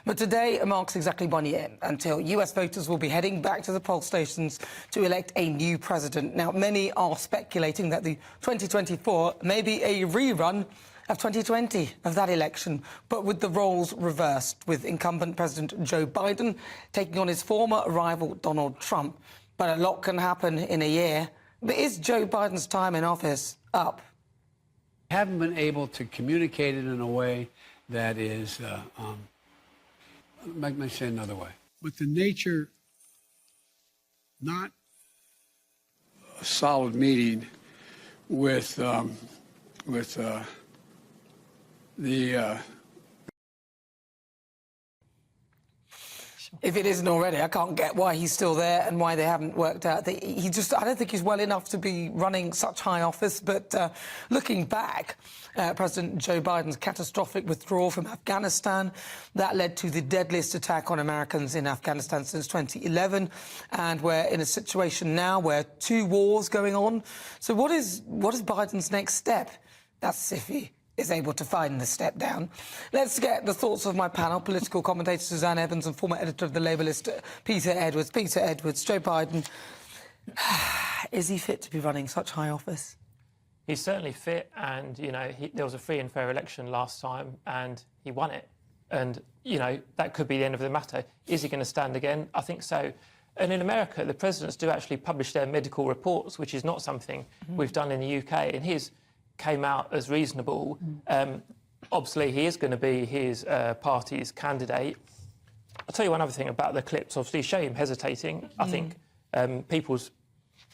But today marks exactly 1 year until US voters will be heading back to the poll stations to elect a new president. Now, many are speculating that the 2024 may be a rerun of 2020, of that election, but with the roles reversed, with incumbent President Joe Biden taking on his former rival Donald Trump. But a lot can happen in a year. But is Joe Biden's time in office up? Haven't been able to communicate it in a way that is, let me say another way. With the nature, not a solid meeting with the If it isn't already, I can't get why he's still there and why they haven't worked out. I don't think he's well enough to be running such high office. But looking back, President Joe Biden's catastrophic withdrawal from Afghanistan, that led to the deadliest attack on Americans in Afghanistan since 2011. And we're in a situation now where 2 wars going on. So what is Biden's next step? That's if he is able to find the step down. Let's get the thoughts of my panel, political commentator Suzanne Evans and former editor of The Labourist, Peter Edwards. Peter Edwards, Joe Biden, is he fit to be running such high office? He's certainly fit, and, you know, there was a free and fair election last time, and he won it. And, you know, that could be the end of the matter. Is he going to stand again? I think so. And in America, the presidents do actually publish their medical reports, which is not something we've done in the UK, and his came out as reasonable. Obviously, he is going to be his party's candidate. I'll tell you one other thing about the clips. Obviously, show him hesitating. I think people's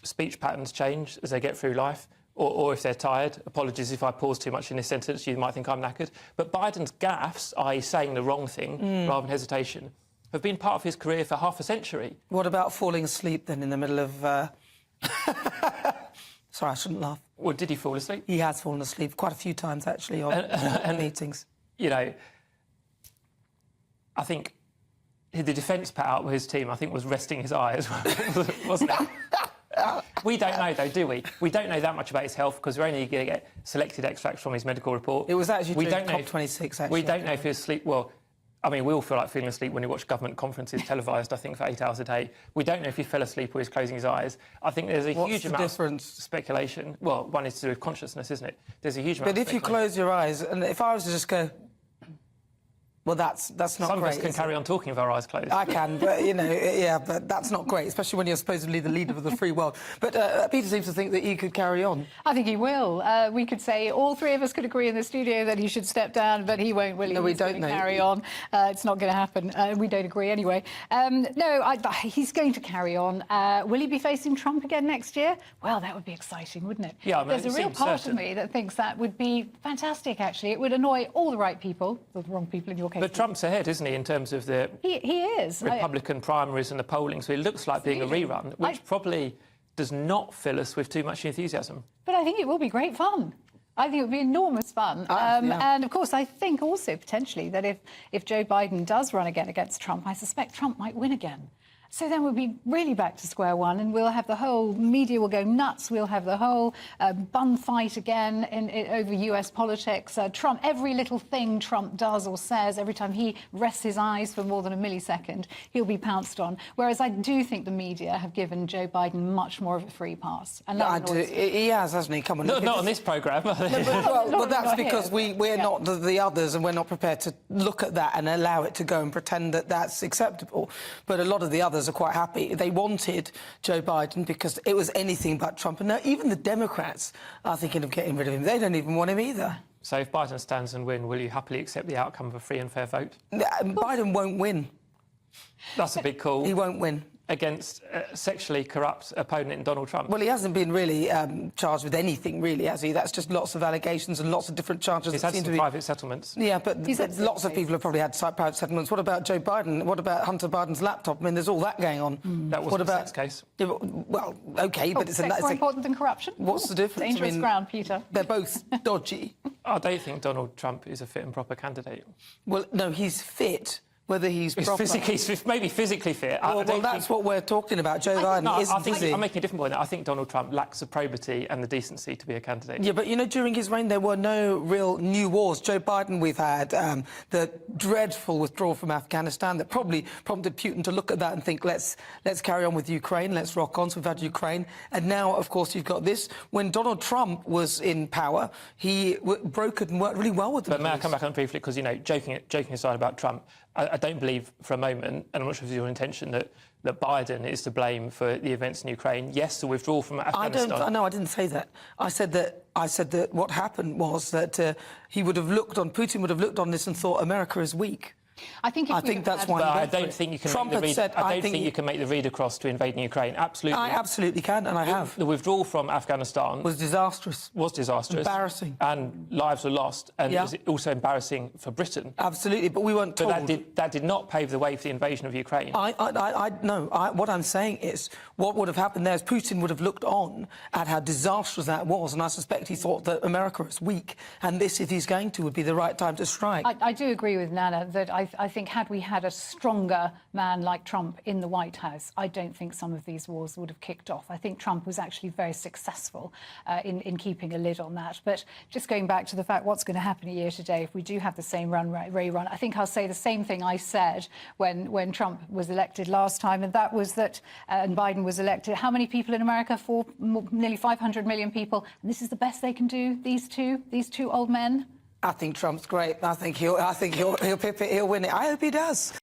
speech patterns change as they get through life, or if they're tired. Apologies if I pause too much in this sentence, you might think I'm knackered. But Biden's gaffes, i.e. saying the wrong thing rather than hesitation, have been part of his career for half a century. What about falling asleep then in the middle of... Sorry, I shouldn't laugh. Well, did he fall asleep? He has fallen asleep quite a few times, actually, on meetings. You know, I think the defence put out with his team, I think, was resting his eyes, wasn't it? We don't know, though, do we? We don't know that much about his health because we're only going to get selected extracts from his medical report. It was actually during COP26, actually. We don't know if he was asleep. Well, I mean, we all feel like feeling asleep when we watch government conferences televised, I think, for 8 hours a day. We don't know if he fell asleep or he's closing his eyes. I think there's a huge amount of speculation. Well, one is to do with consciousness, isn't it? There's a huge amount of speculation. But if you close your eyes, and if I was to just go... Well, that's not great. Some of us can carry on talking with our eyes closed. I can, but, you know, yeah, but that's not great, especially when you're supposedly the leader of the free world. But Peter seems to think that he could carry on. I think he will. We could say all 3 of us could agree in the studio that he should step down, but he won't, will he? No, we don't know. Carry on. It's not going to happen. We don't agree anyway. He's going to carry on. Will he be facing Trump again next year? Well, that would be exciting, wouldn't it? Yeah, I mean, there's a real part of me that thinks that would be fantastic, actually. It would annoy all the right people, the wrong people in your case. But Trump's ahead, isn't he, in terms of the he is. Republican primaries and the polling, so it looks like being a rerun, which probably does not fill us with too much enthusiasm. But I think it will be great fun. I think it would be enormous fun. And, of course, I think also potentially that if Joe Biden does run again against Trump, I suspect Trump might win again. So then we'll be really back to square one, and we'll have the whole media will go nuts. We'll have the whole bun fight again over US politics. Trump, every little thing Trump does or says, every time he rests his eyes for more than a millisecond, he'll be pounced on. Whereas I do think the media have given Joe Biden much more of a free pass. And I do. He has, hasn't he? Come on. Not on this programme. Well, that's because we're not the others, and we're not prepared to look at that and allow it to go and pretend that that's acceptable. But a lot of the others are quite happy. They wanted Joe Biden because it was anything but Trump. And now even the Democrats are thinking of getting rid of him. They don't even want him either. So if Biden stands and wins, will you happily accept the outcome of a free and fair vote? Biden won't win. That's a big call. He won't win. Against a sexually corrupt opponent in Donald Trump. Well, he hasn't been really charged with anything, really, has he? That's just lots of allegations and lots of different charges. He's had some private settlements. Yeah, but lots of people have probably had private settlements. What about Joe Biden? What about Hunter Biden's laptop? I mean, there's all that going on. That was a sex case. Yeah, well, OK, but it's sex more important than corruption? What's the difference? Dangerous ground, Peter. They're both dodgy. I don't think Donald Trump is a fit and proper candidate. Well, no, he's fit whether he's proper. Maybe physically fit. Well, that's what we're talking about. Joe Biden isn't, is he? I'm making a different point. I think Donald Trump lacks the probity and the decency to be a candidate. Yeah, but, you know, during his reign, there were no real new wars. Joe Biden, we've had the dreadful withdrawal from Afghanistan that probably prompted Putin to look at that and think, let's carry on with Ukraine, let's rock on. So we've had Ukraine. And now, of course, you've got this. When Donald Trump was in power, he brokered and worked really well with the But may I come back on briefly? Because, you know, joking aside about Trump, I don't believe for a moment, and I'm not sure if it's your intention, that Biden is to blame for the events in Ukraine. Yes, the withdrawal from Afghanistan. No, I didn't say that. I said that what happened was that Putin would have looked on this and thought America is weak. I think that's why. But I don't think you can make the read across to invading Ukraine. Absolutely, I absolutely can, and I have. The withdrawal from Afghanistan was disastrous. Embarrassing, and lives were lost, and it was also embarrassing for Britain. Absolutely, but we weren't told. But that did not pave the way for the invasion of Ukraine. What I'm saying is, what would have happened there is Putin would have looked on at how disastrous that was, and I suspect he thought that America is weak, and this, if he's going to, would be the right time to strike. I do agree with Nana that I think had we had a stronger man like Trump in the White House, I don't think some of these wars would have kicked off. I think Trump was actually very successful in keeping a lid on that. But just going back to the fact what's going to happen a year today, if we do have the same rerun, I think I'll say the same thing I said when Trump was elected last time, and that was that, and Biden was elected, how many people in America? Nearly 500 million people. And this is the best they can do, these two old men? I think Trump's great. I think he'll pip it. He'll win it. I hope he does.